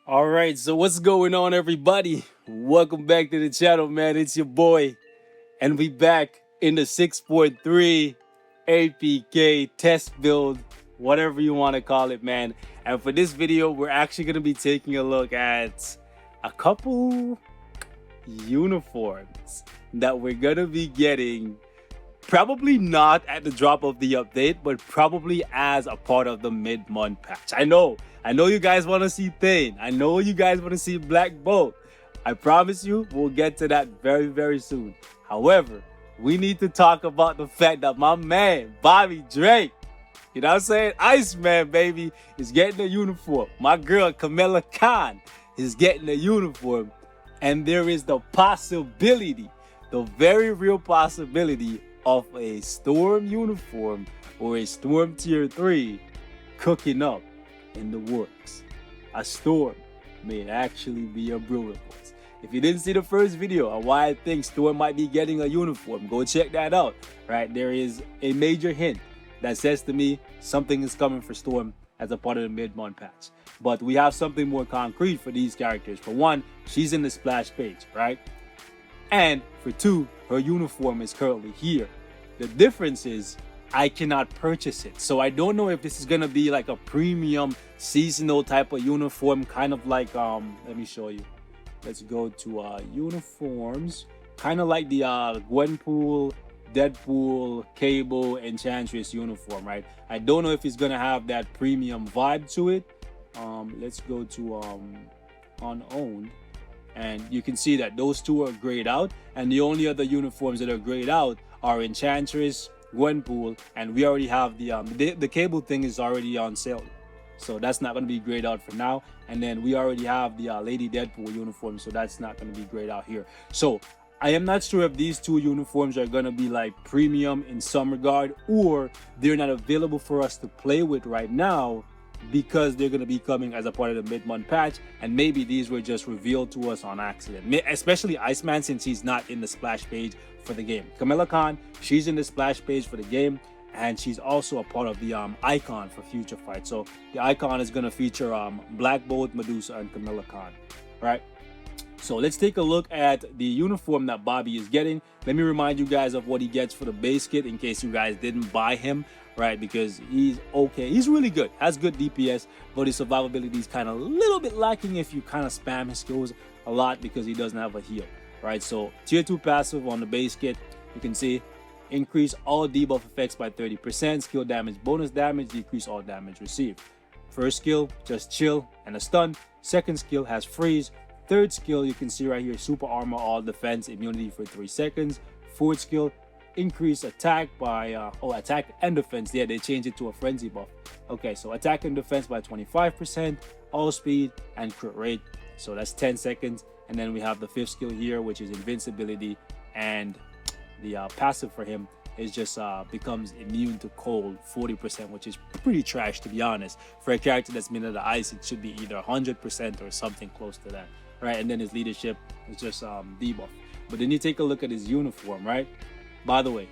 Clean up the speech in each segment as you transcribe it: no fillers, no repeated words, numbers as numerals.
All right, so what's going on, everybody? Welcome back to the channel, man. It's your boy, and we back in the 6.3 APK test build, whatever you want to call it, man. And for this video, we're actually going to be taking a look at a couple uniforms that we're going to be getting. Probably not at the drop of the update, but probably as a part of the mid-month patch. I know you guys want to see Thane. I know you guys want to see Black Bolt. I promise you, we'll get to that very, very soon. However, we need to talk about the fact that my man, Bobby Drake, you know what I'm saying? Iceman, baby, is getting a uniform. My girl, Kamala Khan, is getting a uniform. And there is the possibility, the very real possibility of a Storm uniform or a Storm Tier 3 cooking up in the works. A Storm may actually be a brew report. If you didn't see the first video on why I think Storm might be getting a uniform, go check that out. Right, there is a major hint that says to me something is coming for Storm as a part of the mid-month patch. But we have something more concrete for these characters. For one, she's in the splash page, right? And for two, her uniform is currently here. The difference is I cannot purchase it. So I don't know if this is gonna be like a premium seasonal type of uniform, kind of like let me show you. Let's go to uniforms, kind of like the Gwenpool, Deadpool, Cable, Enchantress uniform, right? I don't know if it's gonna have that premium vibe to it. Let's go to unowned, and you can see that those two are grayed out, and the only other uniforms that are grayed out are Enchantress, Gwenpool, and we already have the Cable thing is already on sale, so that's not going to be grayed out for now. And then we already have the Lady Deadpool uniform, so that's not going to be grayed out here. So I am not sure if these two uniforms are going to be like premium in some regard, or they're not available for us to play with right now because they're going to be coming as a part of the mid-month patch, and maybe these were just revealed to us on accident, especially Iceman, since he's not in the splash page for the game. Kamala Khan, she's in the splash page for the game, and she's also a part of the icon for future fights. So the icon is going to feature Black Bolt, Medusa, and Kamala Khan. Right, so let's take a look at the uniform that Bobby is getting. Let me remind you guys of what he gets for the base kit in case you guys didn't buy him, right? Because he's okay. He's really good. Has good DPS, but his survivability is kind of a little bit lacking if you kind of spam his skills a lot because he doesn't have a heal, right? So tier 2 passive on the base kit, you can see increase all debuff effects by 30%, skill damage, bonus damage, decrease all damage received. First skill, just chill and a stun. Second skill has freeze. Third skill, you can see right here, super armor, all defense, immunity for 3 seconds. Fourth skill, increase attack by attack and defense. Yeah, they changed it to a frenzy buff. Okay, so attack and defense by 25%, all speed and crit rate, so that's 10 seconds. And then we have the fifth skill here, which is invincibility, and the passive for him is just becomes immune to cold 40%, which is pretty trash, to be honest. For a character that's made of the ice, it should be either 100% or something close to that, right? And then his leadership is just debuff. But then you take a look at his uniform, right? By the way,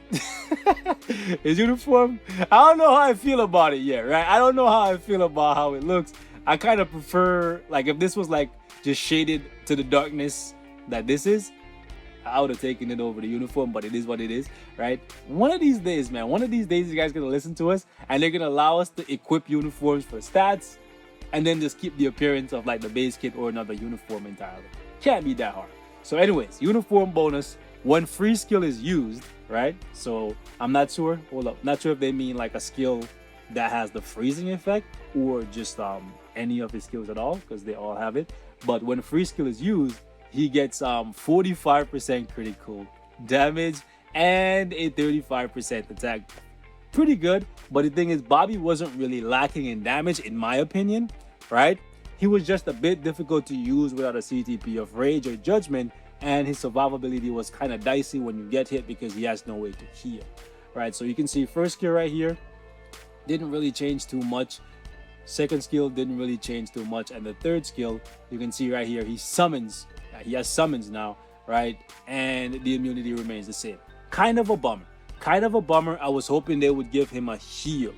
his uniform, I don't know how I feel about it yet, right? I don't know how I feel about how it looks. I kind of prefer, like, if this was like just shaded to the darkness that this is, I would have taken it over the uniform, but it is what it is, right? One of these days, man, one of these days you guys are going to listen to us and they're going to allow us to equip uniforms for stats and then just keep the appearance of like the base kit or another uniform entirely. Can't be that hard. So anyways, uniform bonus, when free skill is used, right? So I'm not sure, hold up, not sure if they mean like a skill that has the freezing effect or just any of his skills at all, because they all have it. But when free skill is used, he gets 45% critical damage and a 35% attack. Pretty good, but the thing is, Bobby wasn't really lacking in damage in my opinion, right? He was just a bit difficult to use without a CTP of Rage or Judgment, and his survivability was kind of dicey when you get hit because he has no way to heal, right? So you can see first skill right here didn't really change too much. Second skill didn't really change too much, and the third skill, you can see right here, he summons. He has summons now, right? And the immunity remains the same. Kind of a bummer. I was hoping they would give him a heal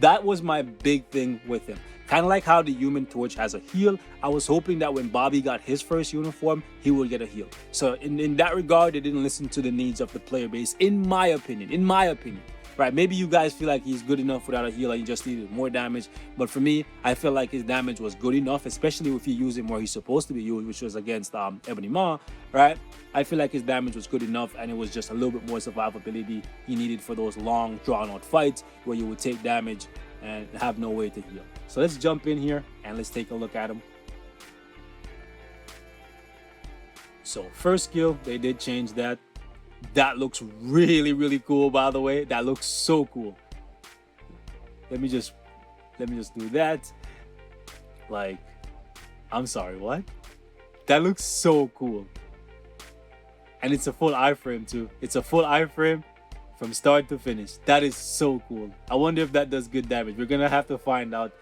That was my big thing with him. Kind of like how the Human Torch has a heal. I was hoping that when Bobby got his first uniform, he would get a heal. So in that regard, they didn't listen to the needs of the player base, in my opinion. Right, maybe you guys feel like he's good enough without a heal and you just needed more damage. But for me, I feel like his damage was good enough, especially if you use him where he's supposed to be used, which was against Ebony Maw, right? I feel like his damage was good enough and it was just a little bit more survivability he needed for those long, drawn-out fights where you would take damage and have no way to heal. So let's jump in here and let's take a look at him. So first skill, they did change that. That looks really, really cool, by the way. That looks so cool. Let me just do that. Like, I'm sorry, what? That looks so cool. And it's a full iframe too. It's a full iframe from start to finish. That is so cool. I wonder if that does good damage. We're gonna have to find out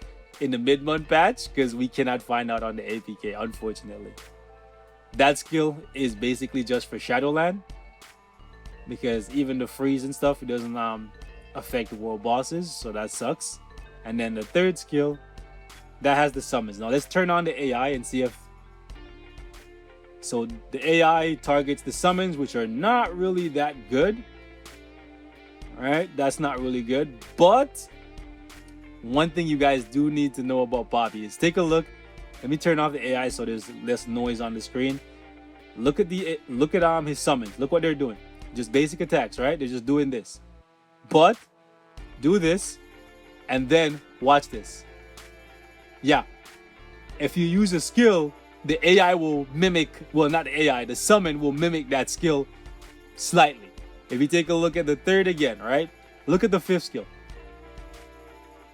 in the mid-month patch because we cannot find out on the APK, unfortunately. That skill is basically just for Shadowland, because even the freeze and stuff, it doesn't affect world bosses, so that sucks. And then the third skill, that has the summons. Now let's turn on the AI and see if... So the AI targets the summons, which are not really that good. Alright, that's not really good. But one thing you guys do need to know about Bobby is take a look. Let me turn off the AI so there's less noise on the screen. Look at his summons. Look what they're doing. Just basic attacks, right? They're just doing this. But do this and then watch this. Yeah. If you use a skill, the AI will mimic, well, not the AI, the summon will mimic that skill slightly. If you take a look at the third again, right? Look at the fifth skill.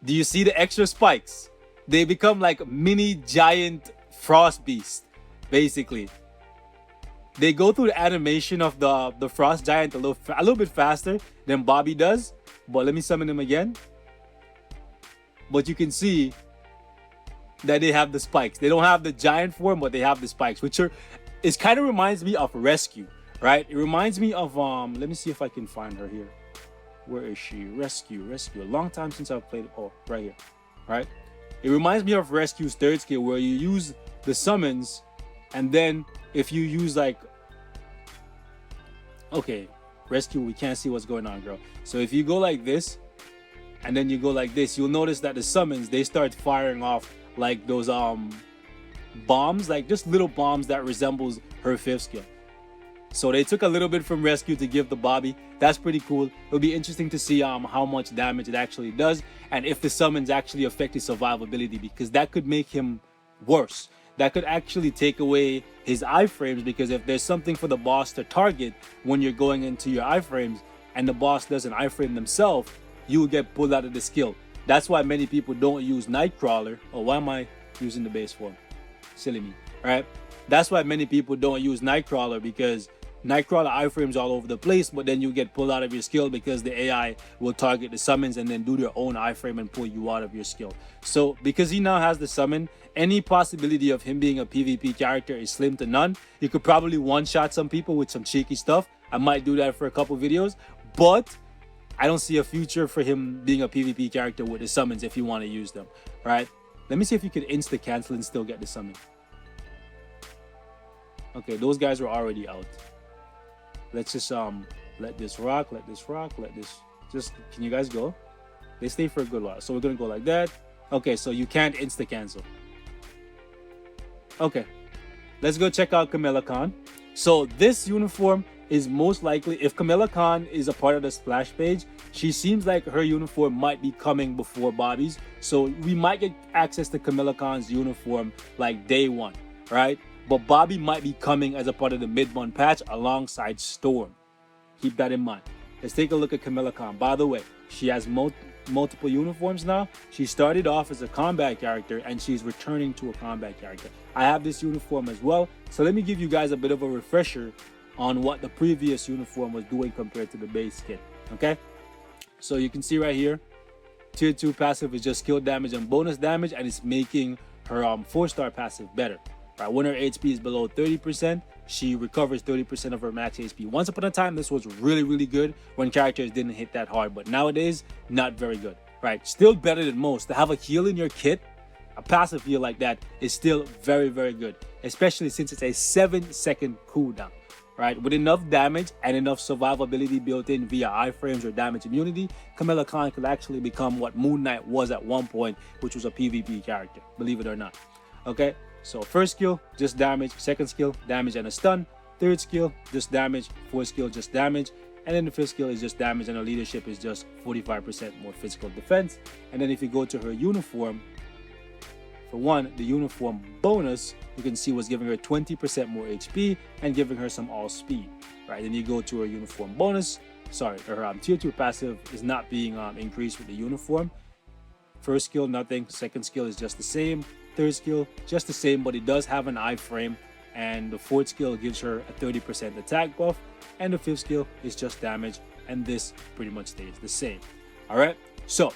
Do you see the extra spikes? They become like mini giant frost beasts, basically. They go through the animation of the frost giant a little bit faster than Bobby does. But let me summon him again. But you can see that they have the spikes. They don't have the giant form, but they have the spikes, which are, it kind of reminds me of Rescue, right? It reminds me of let me see if I can find her here. Where is she? Rescue. A long time since I've played. Oh, right here, right? It reminds me of Rescue's third skill, where you use the summons, and then if you use like, okay, Rescue, we can't see what's going on, girl. So if you go like this and then you go like this, you'll notice that the summons, they start firing off like those bombs, like just little bombs that resembles her fifth skill. So they took a little bit from Rescue to give the Bobby. That's pretty cool. It'll be interesting to see how much damage it actually does, and if the summons actually affect his survivability, because that could make him worse. That could actually take away his iframes, because if there's something for the boss to target when you're going into your iframes and the boss doesn't iframe themselves, you will get pulled out of the skill. That's why many people don't use Nightcrawler. Oh, why am I using the base form? Silly me, right? That's why many people don't use Nightcrawler, because Nightcrawler iframes all over the place, but then you get pulled out of your skill because the AI will target the summons and then do their own iframe and pull you out of your skill. So because he now has the summon, any possibility of him being a PvP character is slim to none. He could probably one-shot some people with some cheeky stuff. I might do that for a couple videos, but I don't see a future for him being a PvP character with the summons if you want to use them, right? Let me see if you could insta-cancel and still get the summon. Okay, those guys were already out. Let's just let this rock, just, can you guys go? They stay for a good while. So we're gonna go like that. Okay, so you can't insta cancel. Okay, let's go check out Kamala Khan. So this uniform is most likely, if Kamala Khan is a part of the splash page, she seems like her uniform might be coming before Bobby's. So we might get access to Kamala Khan's uniform like day one, right? But Bobby might be coming as a part of the mid-month patch alongside Storm. Keep that in mind. Let's take a look at Kamala Khan. By the way, she has multiple uniforms now. She started off as a combat character and she's returning to a combat character. I have this uniform as well. So let me give you guys a bit of a refresher on what the previous uniform was doing compared to the base kit. Okay? So you can see right here, tier 2 passive is just skill damage and bonus damage, and it's making her 4-star passive better. Right, when her HP is below 30%, she recovers 30% of her max HP. Once upon a time, this was really, really good when characters didn't hit that hard, but nowadays, not very good. right? Still better than most. To have a heal in your kit, a passive heal like that, is still very, very good, especially since it's a 7-second cooldown, right? With enough damage and enough survivability built in via iframes or damage immunity, Kamala Khan could actually become what Moon Knight was at one point, which was a PvP character, believe it or not. Okay, so first skill, just damage. Second skill, damage and a stun. Third skill, just damage. Fourth skill, just damage. And then the fifth skill is just damage, and her leadership is just 45% more physical defense. And then if you go to her uniform, for one, the uniform bonus, you can see was giving her 20% more HP and giving her some all speed, right? Then you go to her uniform bonus. Sorry, her tier 2 passive is not being increased with the uniform. First skill, nothing. Second skill is just the same. Third skill, just the same, but it does have an iframe. And the fourth skill gives her a 30% attack buff. And the fifth skill is just damage. And this pretty much stays the same. All right, so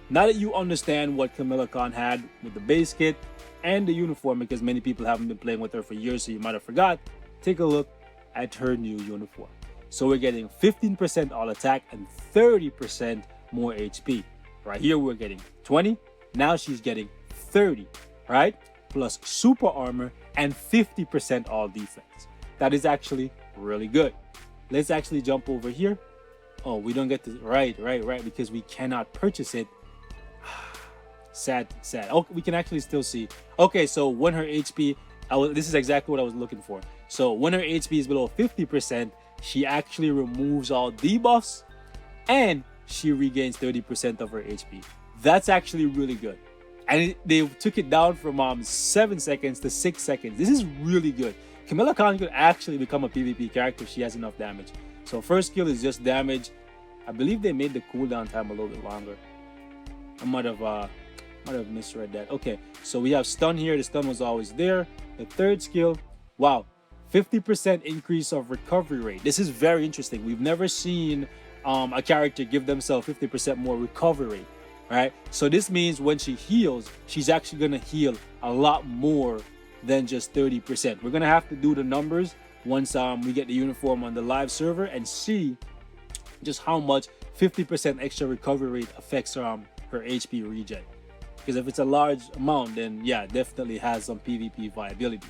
now that you understand what Kamala Khan had with the base kit and the uniform, because many people haven't been playing with her for years, so you might have forgot, take a look at her new uniform. So we're getting 15% all attack and 30% more HP. Right here we're getting 20. Now she's getting 30, right? Plus super armor and 50% all defense. That is actually really good. Let's actually jump over here. Oh, we don't get to, right, because we cannot purchase it. Sad. Oh, we can actually still see. Okay, so when her HP, this is exactly what I was looking for. So when her HP is below 50%, she actually removes all debuffs and she regains 30% of her HP. That's actually really good. And they took it down from 7 seconds to 6 seconds. This is really good. Kamala Khan could actually become a PvP character if she has enough damage. So first skill is just damage. I believe they made the cooldown time a little bit longer. I might have misread that. Okay, so we have stun here. The stun was always there. The third skill, wow, 50% increase of recovery rate. This is very interesting. We've never seen a character give themselves 50% more recovery rate, right? So this means when she heals, she's actually gonna heal a lot more than just 30%. We're gonna have to do the numbers once we get the uniform on the live server and see just how much 50% extra recovery rate affects her HP regen. Because if it's a large amount, then yeah, definitely has some PvP viability.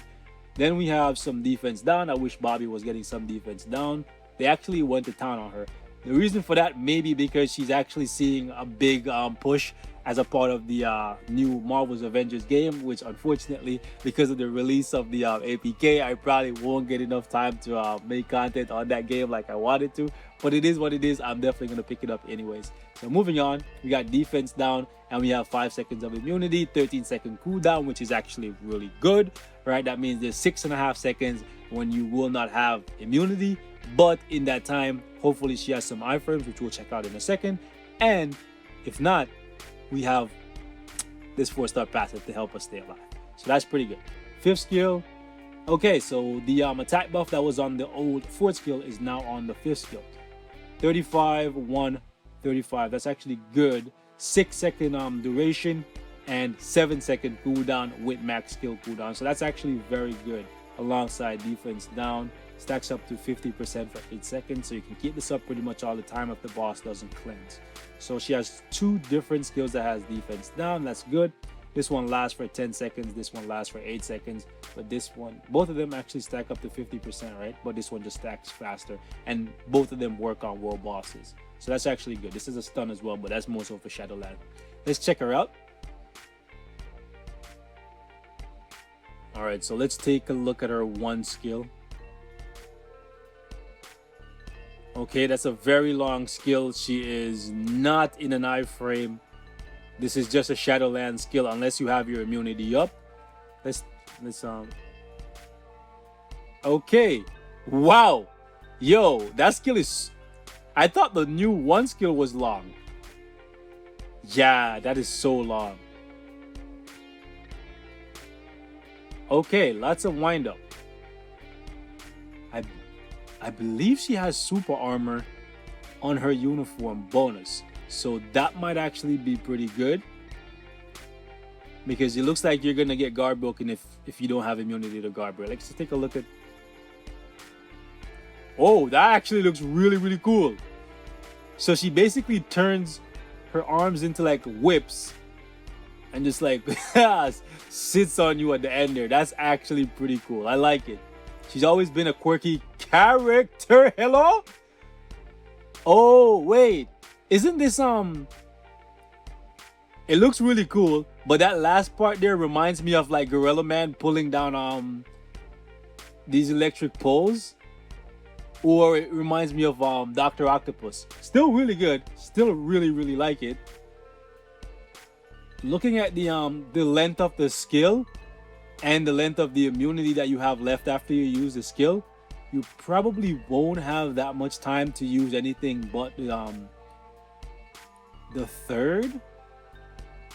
Then we have some defense down. I wish Bobby was getting some defense down. They actually went to town on her. The reason for that may be because she's actually seeing a big push as a part of the new Marvel's Avengers game, which unfortunately, because of the release of the APK, I probably won't get enough time to make content on that game like I wanted to. But it is what it is. I'm definitely going to pick it up anyways. So moving on, we got defense down and we have 5 seconds of immunity, 13-second cooldown, which is actually really good, right? That means there's 6.5 seconds when you will not have immunity. But in that time, hopefully she has some iframes, which we'll check out in a second. And if not, we have this 4-star passive to help us stay alive. So that's pretty good. Fifth skill. Okay, so the attack buff that was on the old fourth skill is now on the fifth skill. 35, 1, 35. That's actually good. 6-second duration and 7-second cooldown with max skill cooldown. So that's actually very good. Alongside defense down, stacks up to 50% for 8 seconds. So you can keep this up pretty much all the time if the boss doesn't cleanse. So she has 2 different skills that has defense down. That's good. This one lasts for 10 seconds. This one lasts for 8 seconds. But this one, both of them actually stack up to 50%, right? But this one just stacks faster. And both of them work on world bosses. So that's actually good. This is a stun as well, but that's more so for Shadowland. Let's check her out. All right, so let's take a look at her one skill. Okay, that's a very long skill. She is not in an iframe. This is just a Shadowland skill unless you have your immunity up. Let's okay. Wow. Yo, that skill is, I thought the new one skill was long. Yeah, that is so long. Okay, lots of wind up. I believe she has super armor on her uniform bonus. So that might actually be pretty good. Because it looks like you're going to get guard broken if you don't have immunity to guard break. Let's take a look at... Oh, that actually looks really, really cool. So she basically turns her arms into like whips and just like sits on you at the end there. That's actually pretty cool. I like it. She's always been a quirky character. Hello? Oh, wait. Isn't this it looks really cool, but that last part there reminds me of like Gorilla Man pulling down these electric poles. Or it reminds me of Dr. Octopus. Still really good. Still really like it. Looking at the length of the skill and the length of the immunity that you have left after you use the skill, you probably won't have that much time to use anything but the third.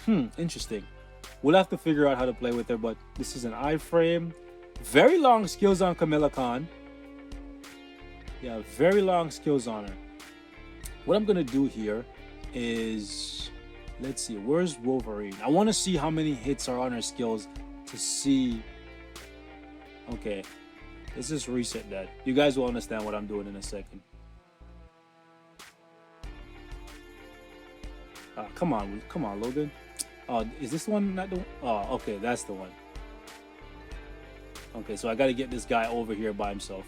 Interesting. We'll have to figure out how to play with her, but this is an iframe. Very long skills on Kamala Khan. Yeah, very long skills on her. What I'm gonna do here is, let's see, where's Wolverine? I want to see how many hits are on her skills to see. Okay, let's just reset that. You guys will understand what I'm doing in a second. Come on, Logan. Is this one not the one? Oh, okay, that's the one. Okay, so I gotta get this guy over here by himself.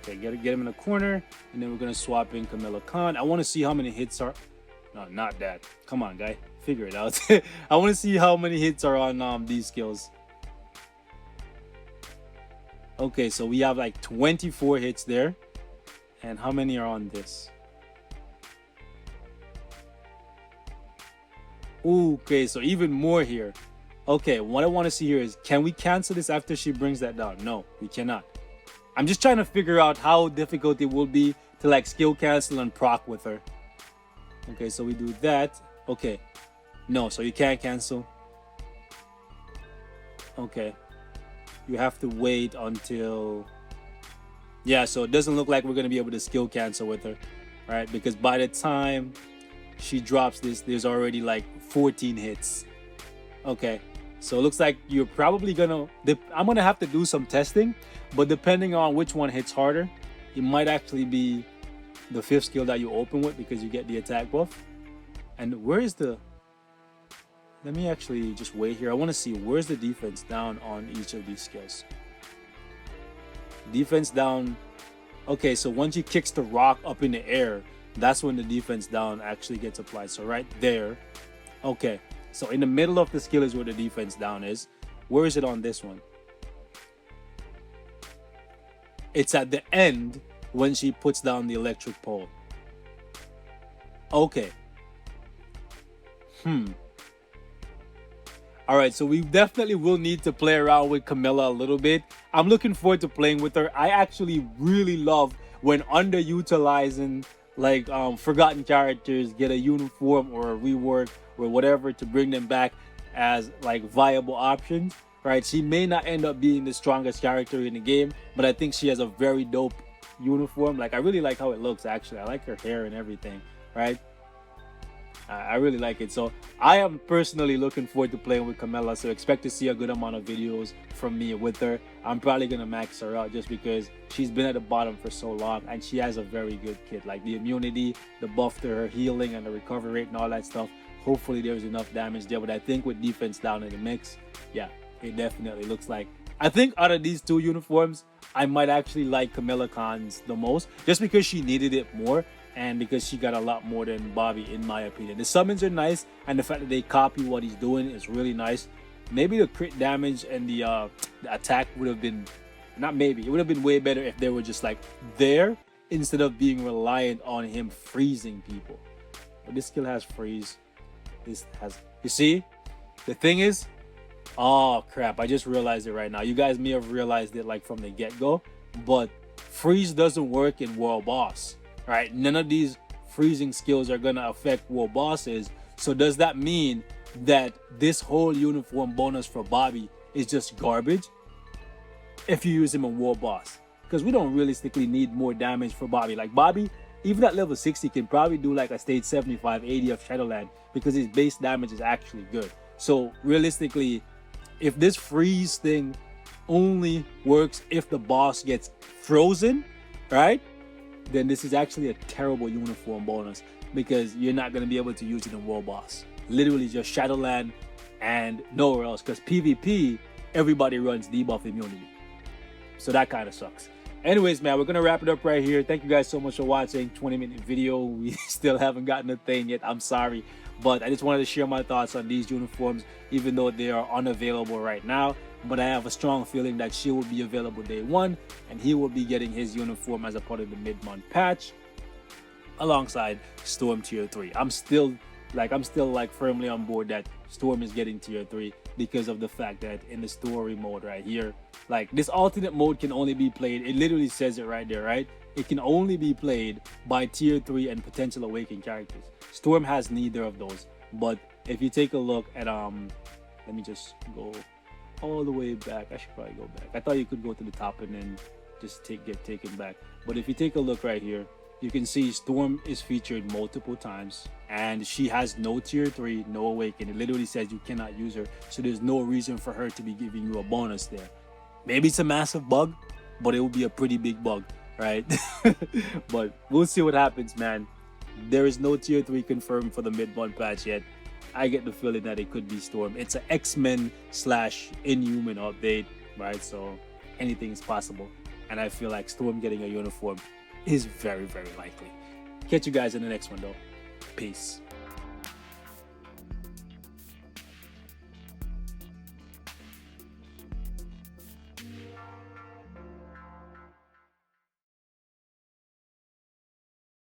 Okay, get him in the corner, and then we're gonna swap in Kamala Khan. I want to see how many hits are. No, not that. Come on, guy, figure it out. I want to see how many hits are on these skills. Okay, so we have like 24 hits there, and how many are on this? Okay, so even more here. Okay, what I want to see here is, can we cancel this after she brings that down? No, we cannot. I'm just trying to figure out how difficult it will be to like skill cancel and proc with her. Okay, so we do that. Okay. No, so you can't cancel. Okay. You have to wait until... Yeah, so it doesn't look like we're going to be able to skill cancel with her. Right? Because by the time she drops this, there's already like 14 hits. Okay. So it looks like you're probably gonna... I'm gonna have to do some testing, but depending on which one hits harder, it might actually be the fifth skill that you open with, because you get the attack buff. And where is the... Let me actually just wait here. I want to see where's the defense down on each of these skills. Defense down. Okay, so once he kicks the rock up in the air, that's when the defense down actually gets applied. So right there. Okay. So in the middle of the skill is where the defense down is. Where is it on this one? It's at the end when she puts down the electric pole. Okay. Alright, so we definitely will need to play around with Kamala a little bit. I'm looking forward to playing with her. I actually really love when underutilizing like forgotten characters get a uniform or a rework or whatever to bring them back as like viable options, right? She may not end up being the strongest character in the game, but I think she has a very dope uniform. Like, I really like how it looks, actually. I like her hair and everything, right? I really like it. So I am personally looking forward to playing with Kamala, so expect to see a good amount of videos from me with her. I'm probably gonna max her out just because she's been at the bottom for so long and she has a very good kit. Like the immunity, the buff to her healing and the recovery rate and all that stuff. Hopefully there's enough damage there, but I think with defense down in the mix, yeah, it definitely looks like... I think out of these two uniforms, I might actually like Kamala Khan's the most, just because she needed it more and because she got a lot more than Bobby, in my opinion. The summons are nice, and the fact that they copy what he's doing is really nice. Maybe the crit damage and the attack would have been... Not maybe, it would have been way better if they were just like there instead of being reliant on him freezing people. But this skill has freeze. This has... You see? The thing is... Oh crap, I just realized it right now. You guys may have realized it like from the get-go, but freeze doesn't work in World Boss, right? None of these freezing skills are gonna affect World Bosses. So does that mean that this whole uniform bonus for Bobby is just garbage if you use him in World Boss? Because we don't realistically need more damage for Bobby. Like Bobby, even at level 60, can probably do like a stage 75, 80 of Shadowland because his base damage is actually good. So realistically, if this freeze thing only works if the boss gets frozen, right? then this is actually a terrible uniform bonus because you're not going to be able to use it in World Boss. Literally just Shadowland and nowhere else, because PvP, everybody runs debuff immunity. So that kind of sucks. Anyways, man, we're going to wrap it up right here. Thank you guys so much for watching. 20-minute video. We still haven't gotten a thing yet. I'm sorry. But I just wanted to share my thoughts on these uniforms, even though they are unavailable right now. But I have a strong feeling that she will be available day one, and he will be getting his uniform as a part of the mid-month patch alongside Storm Tier 3. I'm still firmly on board that Storm is getting Tier 3 because of the fact that in the story mode right here, like this alternate mode can only be played, it literally says it right there, right? It can only be played by Tier 3 and potential awakened characters. Storm has neither of those. But if you take a look at let me just go all the way back. I should probably go back. I thought you could go to the top and then just get taken back. But if you take a look right here, you can see Storm is featured multiple times and she has no Tier 3, no awaken. It literally says you cannot use her, so there's no reason for her to be giving you a bonus there. Maybe it's a massive bug, but it will be a pretty big bug, right? But we'll see what happens, man. There is no Tier 3 confirmed for the mid-month patch yet. I get the feeling that it could be Storm. It's an X-Men/Inhuman update, right? So anything is possible. And I feel like Storm getting a uniform is very, very likely. Catch you guys in the next one, though. Peace.